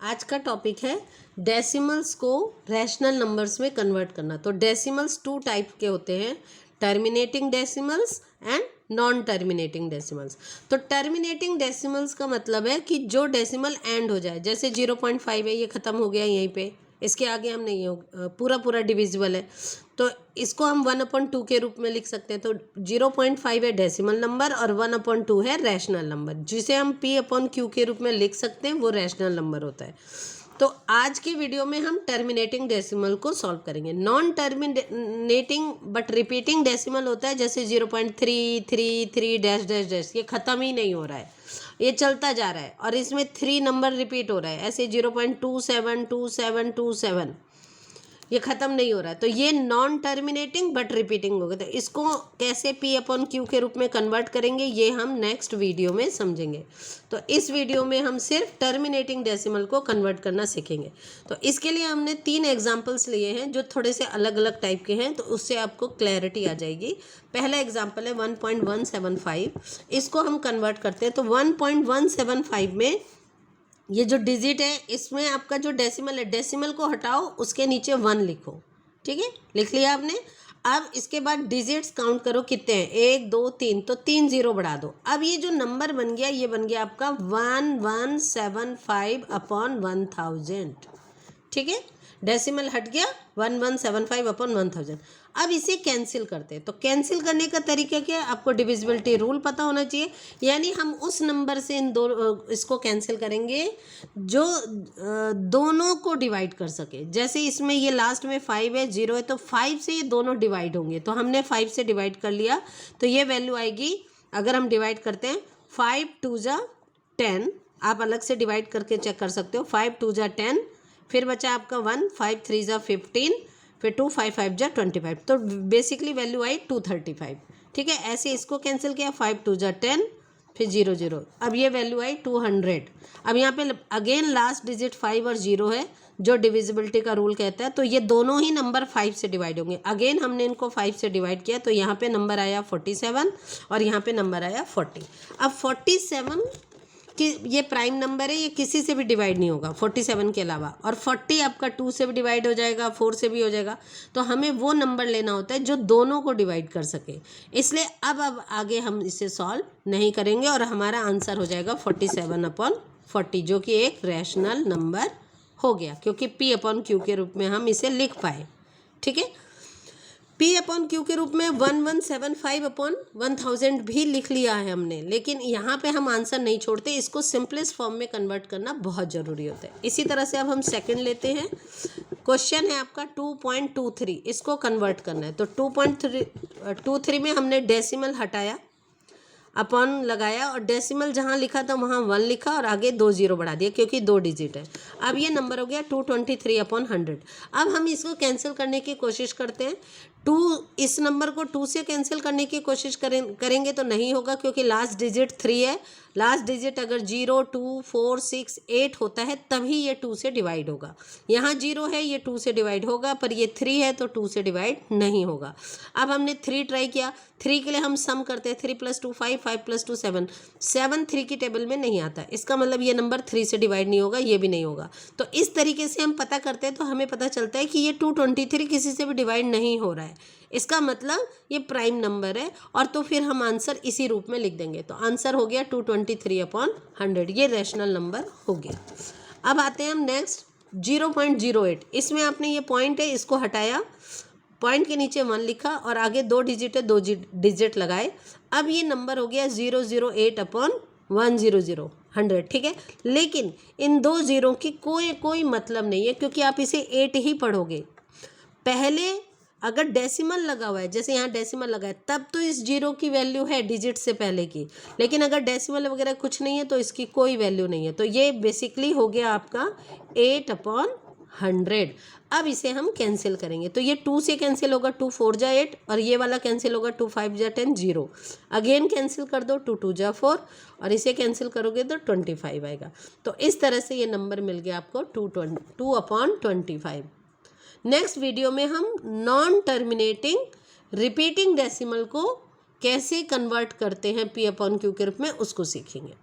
आज का टॉपिक है डेसिमल्स को रैशनल नंबर्स में कन्वर्ट करना। तो डेसिमल्स टू टाइप के होते हैं, terminating decimals and non terminating decimals. तो टर्मिनेटिंग डेसिमल्स का मतलब है कि जो डेसिमल एंड हो जाए, जैसे 0.5 है, ये ख़त्म हो गया यहीं पे, इसके आगे हम नहीं हो, पूरा पूरा डिविजिबल है, तो इसको हम 1/2 के रूप में लिख सकते हैं। तो 0.5 है डेसिमल नंबर और 1/2 है रैशनल नंबर, जिसे हम P/Q के रूप में लिख सकते हैं, वो रैशनल नंबर होता है। तो आज की वीडियो में हम टर्मिनेटिंग डेसिमल को सॉल्व करेंगे। Non terminating but repeating decimal होता है, जैसे 0.333 डैश डैश डैश, ये ख़त्म ही नहीं हो रहा है, ये चलता जा रहा है और इसमें 3 नंबर रिपीट हो रहा है, ऐसे 0.272727, ये ख़त्म नहीं हो रहा है। तो ये नॉन टर्मिनेटिंग बट रिपीटिंग हो गया। तो इसको कैसे P/Q के रूप में कन्वर्ट करेंगे, ये हम नेक्स्ट वीडियो में समझेंगे। तो इस वीडियो में हम सिर्फ टर्मिनेटिंग डेसिमल को कन्वर्ट करना सीखेंगे। तो इसके लिए हमने 3 एग्जाम्पल्स लिए हैं जो थोड़े से अलग अलग टाइप के हैं, तो उससे आपको क्लैरिटी आ जाएगी। पहला एग्जाम्पल है 1.175, इसको हम कन्वर्ट करते हैं। तो 1.175 में ये जो डिजिट है, इसमें आपका जो डेसिमल है, डेसिमल को हटाओ, उसके नीचे 1 लिखो। ठीक है, लिख लिया आपने। अब इसके बाद डिजिट्स काउंट करो कितने हैं, 1 2 3, तो 3 0 बढ़ा दो। अब ये जो नंबर बन गया, ये बन गया आपका 1175/1000। ठीक है, डेसिमल हट गया, 1175/1000। अब इसे कैंसिल करते हैं। तो कैंसिल करने का तरीका क्या है, आपको डिविजिबिलिटी रूल पता होना चाहिए। यानी हम उस नंबर से इसको कैंसिल करेंगे जो दोनों को डिवाइड कर सके। जैसे इसमें ये लास्ट में 5 है, 0 है, तो 5 से ये दोनों डिवाइड होंगे। तो हमने 5 से डिवाइड कर लिया, तो ये वैल्यू आएगी, अगर हम डिवाइड करते हैं 5 2 जा 10, आप अलग से डिवाइड करके चेक कर सकते हो। 5 2 जा 10, फिर बचा आपका 1, 5 3 जा 15, फिर 2 5 5 जा 25, तो बेसिकली वैल्यू आई 235। ठीक है, ऐसे इसको कैंसिल किया, 5 2 जा 10, फिर 0 0, अब ये वैल्यू आई 200। अब यहाँ पे अगेन लास्ट डिजिट 5 और 0 है, जो डिविजिबिलिटी का रूल कहता है। तो ये दोनों ही नंबर 5 से डिवाइड होंगे। अगेन हमने इनको 5 से डिवाइड किया, तो यहाँ पे नंबर आया 47 और यहाँ पे नंबर आया 40। अब 47 कि ये प्राइम नंबर है, ये किसी से भी डिवाइड नहीं होगा 47 के अलावा, और 40 आपका 2 से भी डिवाइड हो जाएगा, 4 से भी हो जाएगा। तो हमें वो नंबर लेना होता है जो दोनों को डिवाइड कर सके। इसलिए अब आगे हम इसे सॉल्व नहीं करेंगे और हमारा आंसर हो जाएगा 47/40, जो कि एक रैशनल नंबर हो गया, क्योंकि P/Q के रूप में हम इसे लिख पाए। ठीक है, P/Q के रूप में 1175/1000 भी लिख लिया है हमने, लेकिन यहाँ पे हम आंसर नहीं छोड़ते, इसको सिंपलेस्ट फॉर्म में कन्वर्ट करना बहुत ज़रूरी होता है। इसी तरह से अब हम सेकंड लेते हैं। क्वेश्चन है आपका 2.23, इसको कन्वर्ट करना है। तो 2.23 में हमने डेसिमल हटाया, अपॉन लगाया, और डेसिमल जहाँ लिखा था वहाँ 1 लिखा और आगे 2 0 बढ़ा दिया, क्योंकि 2 डिजिट है। अब ये नंबर हो गया 223/100। अब हम इसको कैंसिल करने की कोशिश करते हैं। 2, इस नंबर को 2 से कैंसिल करने की कोशिश करेंगे तो नहीं होगा, क्योंकि लास्ट डिजिट 3 है। लास्ट डिजिट अगर 0 2 4 6 8 होता है, तभी ये 2 से डिवाइड होगा। यहाँ 0 है, ये 2 से डिवाइड होगा, पर ये 3 है तो 2 से डिवाइड नहीं होगा। अब हमने 3 ट्राई किया, 3 के लिए हम सम करते हैं, 3 + 2 5, 5 + 2 7, 7 3 की टेबल में नहीं आता, इसका मतलब ये नंबर 3 से डिवाइड नहीं होगा, ये भी नहीं होगा। तो इस तरीके से हम पता करते हैं, तो हमें पता चलता है कि ये 223 किसी से भी डिवाइड नहीं हो रहा है, इसका मतलब ये प्राइम नंबर है। और तो फिर हम आंसर इसी रूप में लिख देंगे। तो आंसर हो गया 223/100, ये रैशनल नंबर हो गया। अब आते हैं हम नेक्स्ट 0.08, इसमें आपने ये पॉइंट है, इसको हटाया, पॉइंट के नीचे 1 लिखा और आगे 2 डिजिट है, 2 डिजिट लगाए। अब ये नंबर हो गया 008/100। ठीक है, लेकिन इन 2 0 की कोई मतलब नहीं है, क्योंकि आप इसे 8 ही पढ़ोगे। पहले अगर डेसिमल लगा हुआ है, जैसे यहाँ डेसिमल लगा है, तब तो इस 0 की वैल्यू है डिजिट से पहले की, लेकिन अगर डेसिमल वगैरह कुछ नहीं है तो इसकी कोई वैल्यू नहीं है। तो ये बेसिकली हो गया आपका 8/100। अब इसे हम कैंसिल करेंगे, तो ये 2 से कैंसिल होगा, 2 4 जा 8, और ये वाला कैंसिल होगा, 2 5 जा 10 0। अगेन कैंसिल कर दो, 2 2 जा 4, और इसे कैंसिल करोगे तो 25 आएगा। तो इस तरह से ये नंबर मिल गया आपको 2/25। नेक्स्ट वीडियो में हम नॉन टर्मिनेटिंग रिपीटिंग डेसिमल को कैसे कन्वर्ट करते हैं P/Q के रूप में, उसको सीखेंगे।